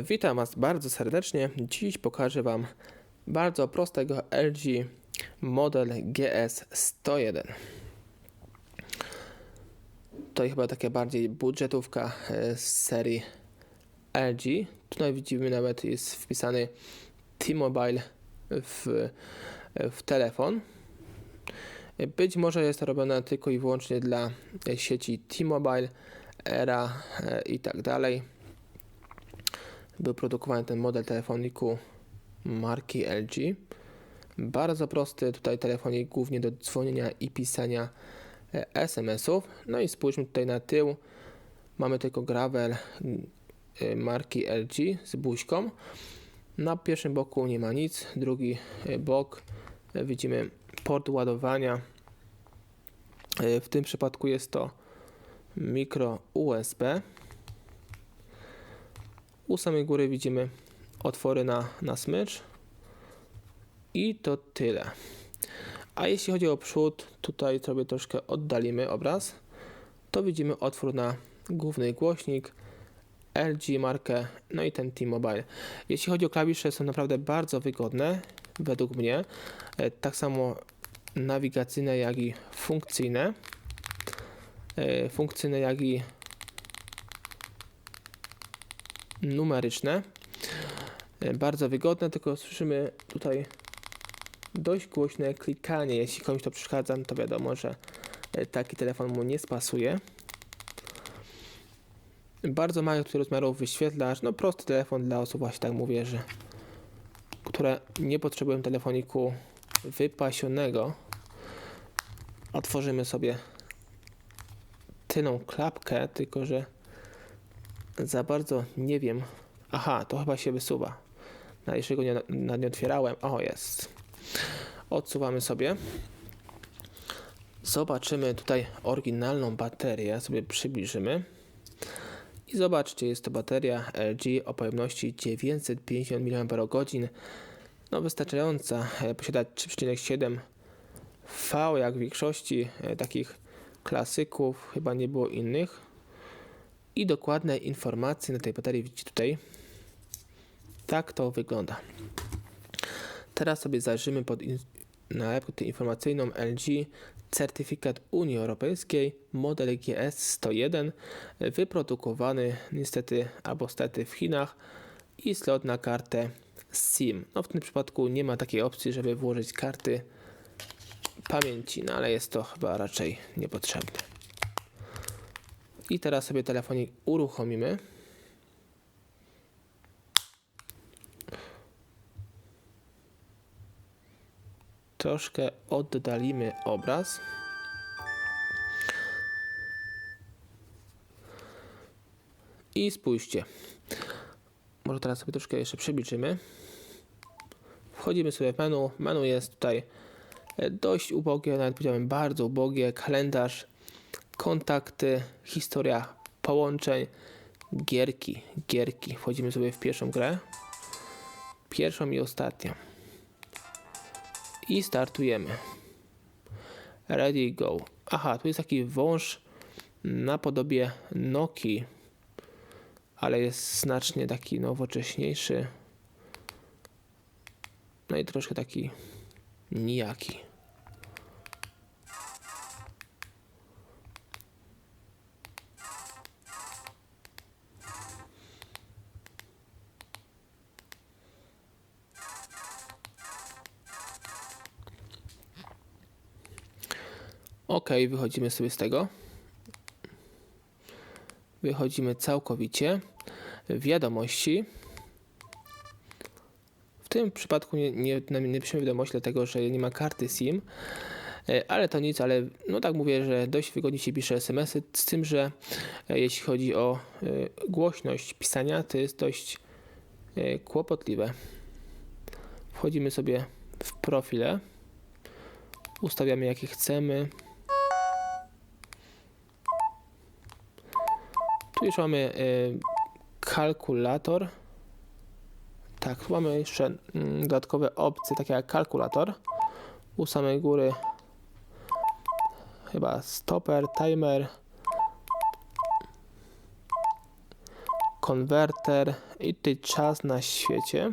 Witam Was bardzo serdecznie. Dziś pokażę Wam bardzo prostego LG model GS101. To chyba taka bardziej budżetówka z serii LG. Tutaj widzimy, nawet jest wpisany T-Mobile w telefon. Być może jest to robione tylko i wyłącznie dla sieci T-Mobile, Era i tak dalej. Był produkowany ten model telefoniku marki LG. Bardzo prosty tutaj telefonik, głównie do dzwonienia i pisania SMS-ów. No i spójrzmy tutaj na tył. Mamy tylko gravel marki LG z buźką. Na pierwszym boku nie ma nic. Drugi bok widzimy port ładowania. W tym przypadku jest to micro USB. U samej góry widzimy otwory na smycz i to tyle. A jeśli chodzi o przód, tutaj sobie troszkę oddalimy obraz, to widzimy otwór na główny głośnik, LG markę, no i ten T-Mobile. Jeśli chodzi o klawisze, są naprawdę bardzo wygodne, według mnie, tak samo nawigacyjne, jak i funkcyjne. Funkcyjne, jak i numeryczne. Bardzo wygodne, tylko słyszymy tutaj dość głośne klikanie. Jeśli komuś to przeszkadza, no to wiadomo, że taki telefon mu nie spasuje. Bardzo mały tutaj rozmiarów wyświetlacz. No prosty telefon dla osób, właśnie tak mówię, które nie potrzebują telefoniku wypasionego. Otworzymy sobie tylną klapkę, tylko że za bardzo nie wiem. Aha, to chyba się wysuwa. Na jeszcze go nie otwierałem. O, jest. Odsuwamy sobie. Zobaczymy tutaj oryginalną baterię. Sobie przybliżymy. I zobaczcie, jest to bateria LG o pojemności 950 mAh. No wystarczająca. Posiada 3,7 V, jak w większości takich klasyków. Chyba nie było innych. I dokładne informacje na tej baterii widzicie tutaj. Tak to wygląda. Teraz sobie zajrzymy pod nalepkę informacyjną LG, certyfikat Unii Europejskiej, model GS101, wyprodukowany niestety albo stety w Chinach i slot na kartę SIM. No w tym przypadku nie ma takiej opcji, żeby włożyć karty pamięci, no ale jest to chyba raczej niepotrzebne. I teraz sobie telefonik uruchomimy. Troszkę oddalimy obraz. I spójrzcie. Może teraz sobie troszkę jeszcze przybliżymy. Wchodzimy sobie w menu. Menu jest tutaj dość ubogie, nawet powiedziałem bardzo ubogie. Kalendarz, kontakty, historia połączeń, gierki. Wchodzimy sobie w pierwszą grę. Pierwszą i ostatnią. I startujemy. Ready, go. Aha, tu jest taki wąż napodobie Nokii, ale jest znacznie taki nowocześniejszy. No i troszkę taki nijaki. Ok, wychodzimy sobie z tego. Wychodzimy całkowicie. Wiadomości. W tym przypadku nie piszemy wiadomości, dlatego że nie ma karty SIM. Ale to nic, ale no tak mówię, że dość wygodnie się pisze SMS-y, z tym, że jeśli chodzi o głośność pisania, to jest dość kłopotliwe. Wchodzimy sobie w profile. Ustawiamy jakie chcemy. Tu już mamy kalkulator. Tak, tu mamy jeszcze dodatkowe opcje, takie jak kalkulator. U samej góry chyba stopper, timer, konwerter i tutaj czas na świecie.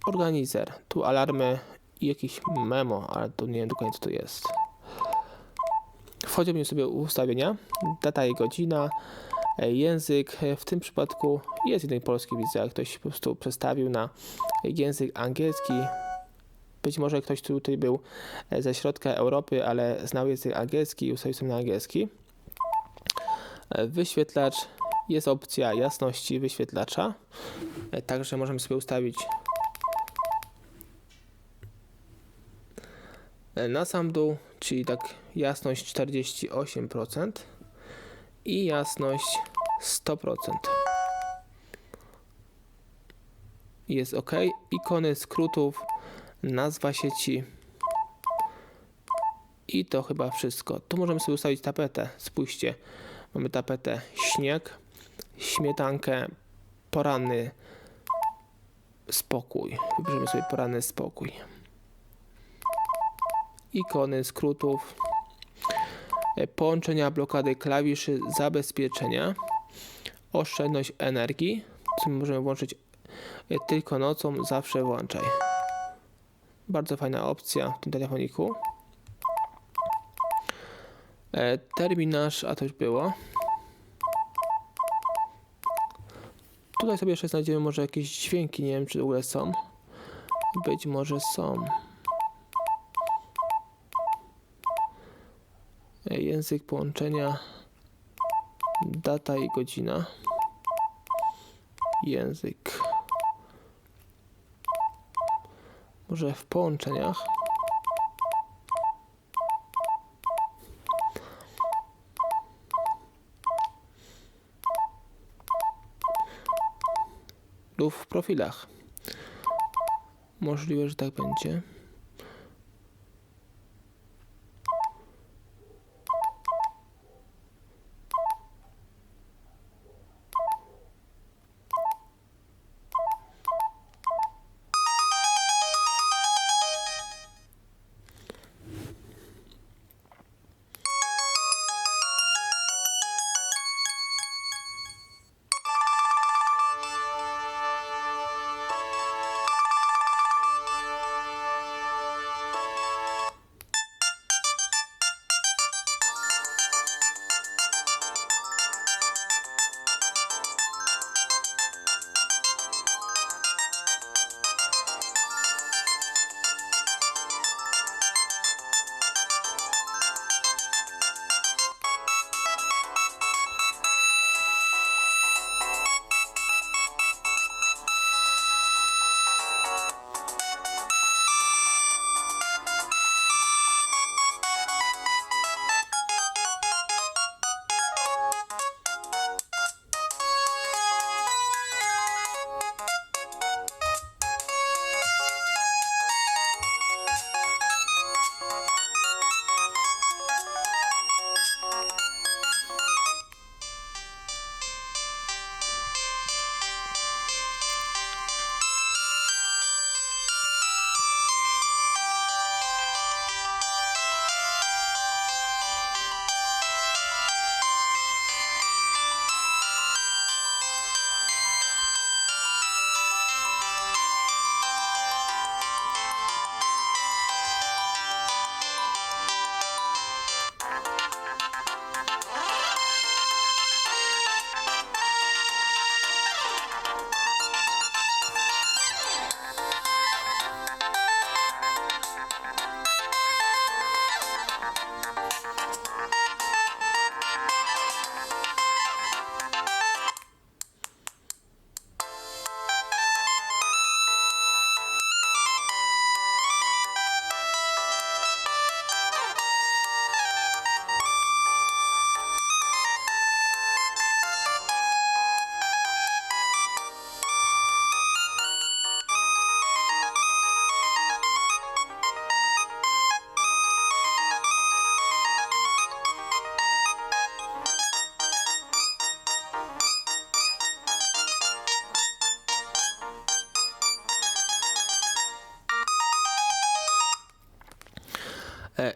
Organizer, tu alarmy i jakieś memo, ale to nie wiem dokładnie co to jest. Wchodzimy sobie w ustawienia, data i godzina, język, w tym przypadku jest jeden polski, widzę, jak ktoś po prostu przestawił na język angielski. Być może ktoś tutaj był ze środka Europy, ale znał język angielski i ustawił sobie na angielski. Wyświetlacz, jest opcja jasności wyświetlacza, także możemy sobie ustawić na sam dół, czyli tak jasność 48% i jasność 100%. Jest OK. Ikony skrótów, nazwa sieci i to chyba wszystko. Tu możemy sobie ustawić tapetę. Spójrzcie, mamy tapetę śnieg, śmietankę, poranny spokój. Wybierzemy sobie poranny spokój. Ikony skrótów, połączenia, blokady klawiszy, zabezpieczenia, oszczędność energii, co możemy włączyć tylko nocą, zawsze włączaj. Bardzo fajna opcja w tym telefoniku. Terminarz, a to już było. Tutaj sobie jeszcze znajdziemy może jakieś dźwięki, nie wiem czy w ogóle są. Być może są. Język połączenia, data i godzina. Język. Może w połączeniach. Lub w profilach. Możliwe, że tak będzie.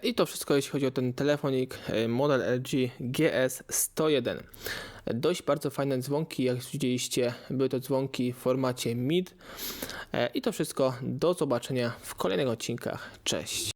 I to wszystko, jeśli chodzi o ten telefonik, model LG GS101. Dość bardzo fajne dzwonki, jak widzieliście, były to dzwonki w formacie MID. I to wszystko, do zobaczenia w kolejnych odcinkach. Cześć!